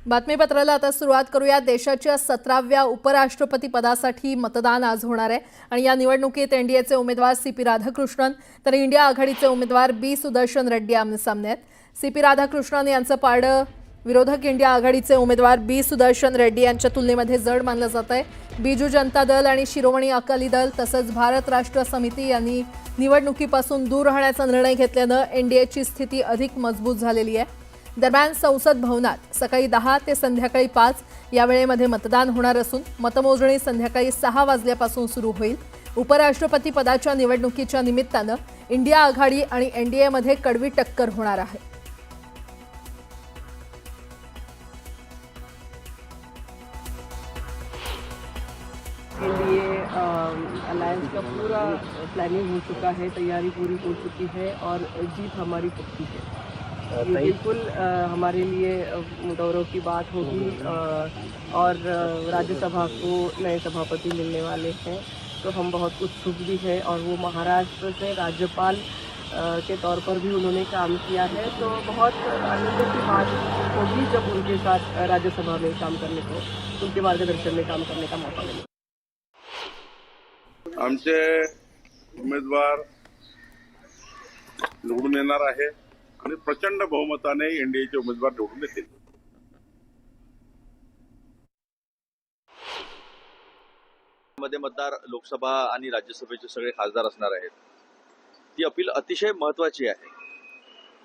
बातमीपत्राला आता सुरुवात करूया। देशाच्या 17व्या उपराष्ट्रपती पदासाठी मतदान आज होणार आहे आणि या निवडणुकीत एनडीएचे उमेदवार सीपी राधाकृष्णन तर इंडिया आघाडीचे उमेदवार बी सुदर्शन रेड्डी आमने-सामने आहेत। सीपी राधाकृष्णन यांचं पारडं विरोधक इंडिया आघाडीचे उमेदवार बी सुदर्शन रेड्डी यांच्या तुलनेमध्ये जड मानलं जात आहे। बीजू जनता दल आणि शिरोमणी अकाली दल तसंच भारत राष्ट्र समिती यांनी निवडणुकीपासून दूर राहण्याचा निर्णय घेतल्यानं एनडीएची स्थिती अधिक मजबूत झालेली आहे। दरम्यान संसद भवनात सकाळी 10 ते संध्याकाळी 5 या वेळेमध्ये मतदान होणार असून मतमोजणी संध्याकाळी 6 वाजल्यापासून सुरू होईल। उपराष्ट्रपती पदाच्या निवडणुकीच्या निमित्तानं इंडिया आघाडी आणि एनडीएमध्ये कडवी टक्कर होणार आहे। के लिए अलायंस का पूरा प्लानिंग हो चुका है, तैयारी पूरी हो चुकी है और जीत हमारी पक्की है। ये बिल्कुल हमारे लिए गौरव की बात होगी और राज्यसभा को नए सभापति मिलने वाले हैं, तो हम बहुत उत्सुक भी हैं। और वो महाराष्ट्र से राज्यपाल के तौर पर भी उन्होंने काम किया है, तो बहुत आनंद की बात होगी जब उनके साथ राज्यसभा में काम करने को, उनके मार्गदर्शन में काम करने का मौका मिलेगा। आमचे उमेदवार निवडून येणार आहे आणि प्रचंड बहुमताने एनडीएचे उमेदवार निवडून येतील। मध्ये मतदार लोकसभा आणि राज्यसभेचे सगळे खासदार असणार आहेत। ती अपील अतिशय महत्त्वाची आहे।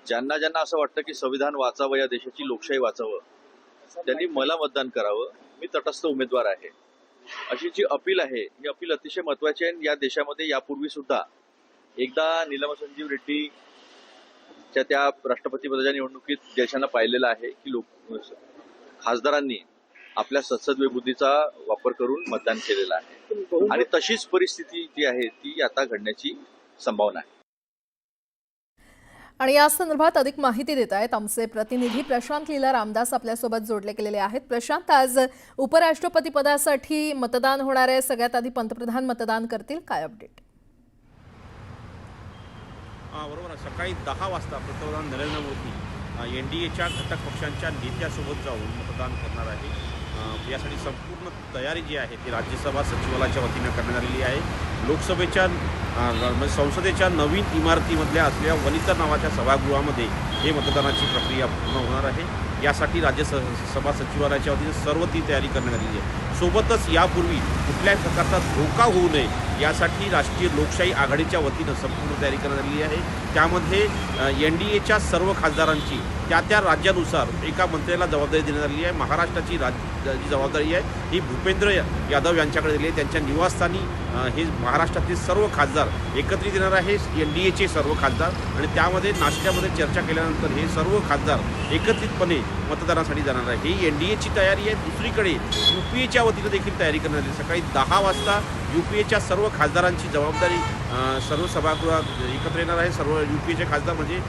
ज्यांना ज्यांना असं वाटतं की संविधान वाचावं, या देशाची लोकशाही वाचावं, त्यांनी मला मतदान करावं। मी तटस्थ उमेदवार आहे अशी जी अपील आहे, ही अपील अतिशय महत्त्वाची आहे। या देशामध्ये यापूर्वी सुद्धा एकदा नीलम संजीव रेड्डी त्या राष्ट्रपती पदाच्या निवडणुकीत देशानं पाहिलेलं आहे की खासदारांनी आपल्या सत्सद बुद्धीचा वापर करून मतदान केलेलं आहे आणि तशीच परिस्थिती जी आहे ती आता घडण्याची संभावना आहे। आणि या संदर्भात अधिक माहिती देत आहेत आमचे प्रतिनिधी प्रशांत लीला रामदास आपल्यासोबत जोडले गेलेले आहेत। प्रशांत, आज उपराष्ट्रपती पदासाठी मतदान होणार आहे, सगळ्यात आधी पंतप्रधान मतदान करतील, काय अपडेट? बरोबर, सकाळी 10 वाजता पंतप्रधान नरेंद्र मोदी एनडीएच्या घटक पक्षांच्या नेत्यासोबत जाऊन मतदान करणार आहे। यासाठी संपूर्ण तयारी जी आहे ती राज्यसभा सचिवालयाच्या वतीने करण्यात आलेली आहे। लोकसभेच्या संसदेच्या नवीन इमारतीमधल्या असलेल्या वनिता नावाच्या सभागृहामध्ये हे मतदानाची प्रक्रिया पूर्ण होणार आहे। यासाठी राज्यसभा सचिवालयाच्या वतीने सर्व ती तयारी करण्यात आलेली आहे। सोबतच यापूर्वी कुठल्याही प्रकारचा धोका होऊ नये यासाठी राष्ट्रीय लोकशाही आघाडीच्या वतीनं संपूर्ण तयारी करण्यात आलेली आहे। त्यामध्ये एनडीएच्या सर्व खासदारांची त्या राज्यानुसार एका मंत्र्याला जबाबदारी देण्यात आलेली आहे। महाराष्ट्राची जी जबाबदारी आहे ही भूपेंद्र यादव यांच्याकडे दिली आहे। त्यांच्या निवासस्थानी हे महाराष्ट्रातील सर्व खासदार एकत्रित येणार आहे, एनडीएचे सर्व खासदार, आणि त्यामध्ये नाश्त्यामध्ये चर्चा केल्यानंतर हे सर्व खासदार एकत्रितपणे मतदानासाठी जाणार आहे। ही एनडीएची तयारी आहे। दुसरीकडे यूपीएच्या वतीनं देखील तयारी करण्यात आली। सकाळी 10 वाजता यूपीएच्या सर्व खासदारांची जबाबदारी सर्व सभागृहात एकत्र येणार आहे। सर्व यूपीएचे खासदार म्हणजे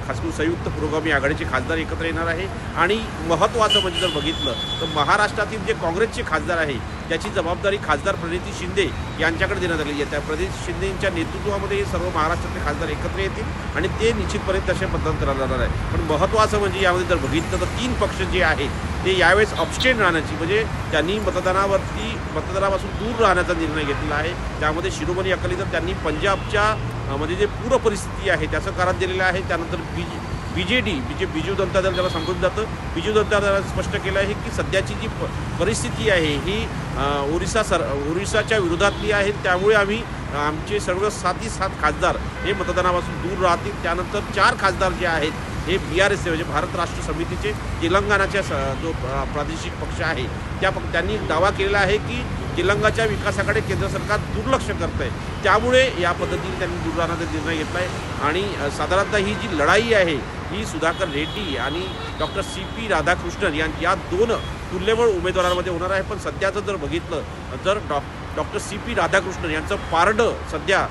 खास करून संयुक्त पुरोगामी आघाडीचे खासदार एकत्र येणार आहे। आणि महत्त्वाचं म्हणजे जर बघितलं तर महाराष्ट्रातील जे काँग्रेसचे खासदार आहे त्याची जबाबदारी खासदार प्रणिती शिंदे यांच्याकडे देण्यात आलेली आहे। त्या प्रणिती शिंदेंच्या नेतृत्वामध्ये हे सर्व महाराष्ट्रातले खासदार एकत्र येतील आणि ते निश्चितपणे तसे मतदान करायला जाणार आहे। पण महत्त्वाचं म्हणजे यामध्ये जर बघितलं तर 3 पक्ष जे आहेत ते यावेळेस अबस्टेन राहण्याची, म्हणजे त्यांनी मतदानापासून दूर राहण्याचा निर्णय घेतलेला आहे। त्यामध्ये शिरोमणी अकाली दल त्यांनी पंजाबच्या मध्ये जे पूर परिस्थिती आहे त्याचं कारण दिलेलं आहे। त्यानंतर बिजू जनता दल ज्याला संबोधलं जातं, बिजू जनता दलाने स्पष्ट केलं आहे की सध्याची जी परिस्थिती आहे ही ओरिसाच्या विरोधातली आहे, त्यामुळे आमचे सर्व 7 खासदार हे मतदानापासून दूर राहतील। त्यानंतर 4 खासदार जे आहेत हे बीआरएसचे म्हणजे भारत राष्ट्र समितीचे तेलंगणाच्या जो प्रादेशिक पक्ष आहे त्यांनी दावा केलेला आहे की तेलंगणाच्या विकासाकडे केंद्र सरकार दुर्लक्ष करत आहे, त्यामुळे या पद्धतीने त्यांनी दूर राहण्याचा निर्णय घेतला आहे। आणि साधारणतः ही जी लढाई आहे ही सुधाकर रेड्डी आणि डॉक्टर सीपी राधाकृष्णन या 2 तुल्यबळ उमेदवारांमध्ये होणार आहे। पण सध्याचं जर बघितलं तर डॉक्टर सीपी राधाकृष्णन यांचं पारडं सध्या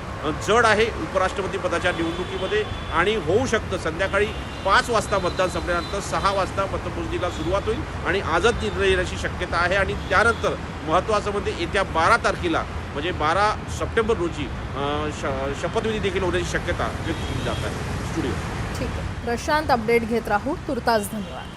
जड आहे उपराष्ट्रपती पदाच्या निवडणुकीमध्ये आणि होऊ शकतं संध्याकाळी 5 वाजता मतदान संपल्यानंतर 6 वाजता मतमोजणीला सुरुवात होईल आणि आजच निर्णय येण्याची शक्यता आहे। आणि त्यानंतर महत्त्वाचं म्हणजे येत्या 12 तारखेला म्हणजे 12 सप्टेंबर रोजी शपथविधी देखील होण्याची शक्यता व्यक्त केली जात आहे। स्टुडिओ ठीक आहे प्रशांत, अपडेट घेत राहू, तुर्तास धन्यवाद।